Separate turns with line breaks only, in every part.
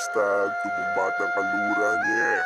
Hashtag Tubong Kaluran, yeah.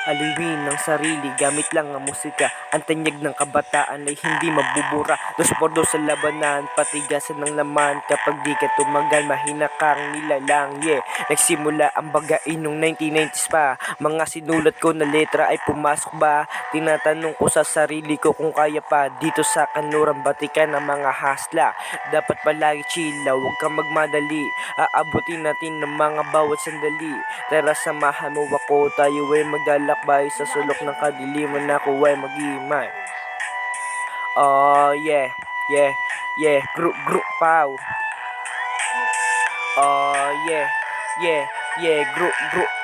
Aliwin ng sarili, gamit lang ang musika. Ang tanyag ng kabataan ay hindi mabubura. 2x2 sa labanan, patigasan ng laman. Kapag di ka tumagal, mahina kang nilalang, yeah. Nagsimula ang bagain nung 1990s pa. Mga sinulat ko na letra ay pumasok ba? Tinatanong ko sa sarili ko kung kaya pa. Dito sa kanluran, batikan ng mga hasla. Dapat palagi chill, huwag kang magmadali. Aabutin natin ng mga bawat sandali. Tara samahan mo ako, tayo ay maglalakbay sa sulok ng kadiliman, ako ay mag-iimay. Oh yeah, yeah, yeah, group pow. Oh yeah, yeah, yeah, group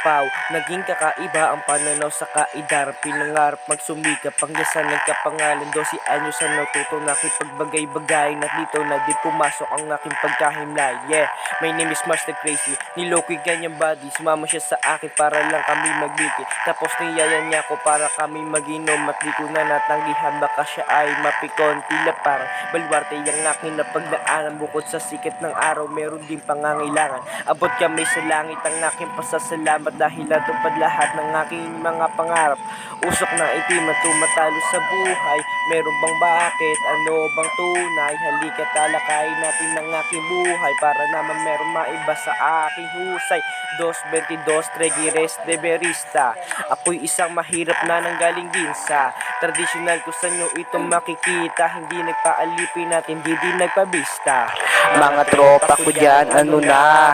pow. Naging kakaiba ang pananaw sa kaidar. Pinangarap magsumikap, pangyasan nagkapangalan. 12 anyos ang natuto nakipagbagay-bagay. Na dito na din pumasok ang aking pagkahimlay. Yeah, my name is Master Crazy. Niloko'y ganyang body, sumama siya sa akin para lang kami magbiti. Tapos niyayan niya ko para kami maginom. At di ko na natanggihan, baka siya ay mapikon. Tila parang balwarte yung aking napagdaanan. Bukod sa sikat ng araw, meron din pangangailangan. Abot kami sa langit, ang aking pasasalamat dahil natupad lahat ng aking mga pangarap. Usok na itim na tumatalo sa buhay. Meron bang bakit? Ano bang tunay? Halika talakayin natin ang aking buhay para naman meron maiba sa aking husay. 222 Tregires de Berista. Ako'y isang mahirap na nanggaling din sa tradisyonal ko sa inyo itong makikita. Hindi nagpaalipin at hindi din nagpabista. Mga tropa ko dyan, ano na?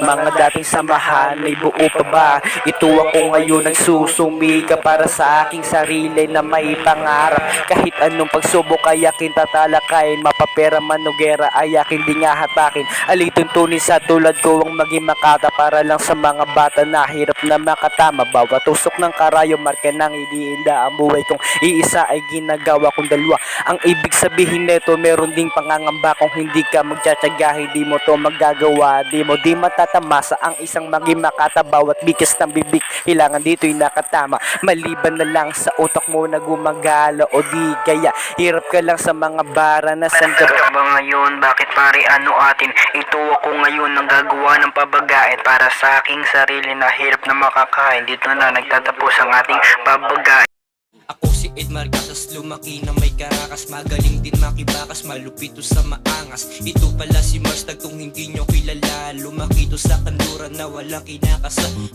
Mga dating samahan, may buo pa ba? Ito ako ngayon nagsusumika para sa aking sarili na may pangarap. Kahit anong pagsubok ay aking tatalakayin. Mapapera manugera ay aking di nga hatakin. Alituntunin sa tulad ko ang maging makata para lang sa mga bata na hirap na makatama. Bawat tusok ng karayo, marka nang iniinda ang buhay kong iisa ay ginagawa kong dalawa. Ang ibig sabihin nito, meron ding pangangamba kung hindi ka magtsatsaga, hindi mo to magagawa. Di matatamasa ang isang maging makata. Bawat bikas ng bibig, kailangan dito'y nakatama. Maliban na lang sa utak mo na gumagala o di kaya hirap ka lang sa mga bara na sanda ba ngayon? Bakit pare ano atin? Ito ako ngayon ang gagawa ng pabagain para sa aking sarili na hirap na makakain. Dito na nagtatapos ang ating pabagain.
Ako si Edmar Casas, lumaki na may karakas. Magaling din makibakas, malupito sa maangas. Ito pala si Mars, tagtong hindi nyo kilala. Lumaki to sa kanluran na walang kinakas.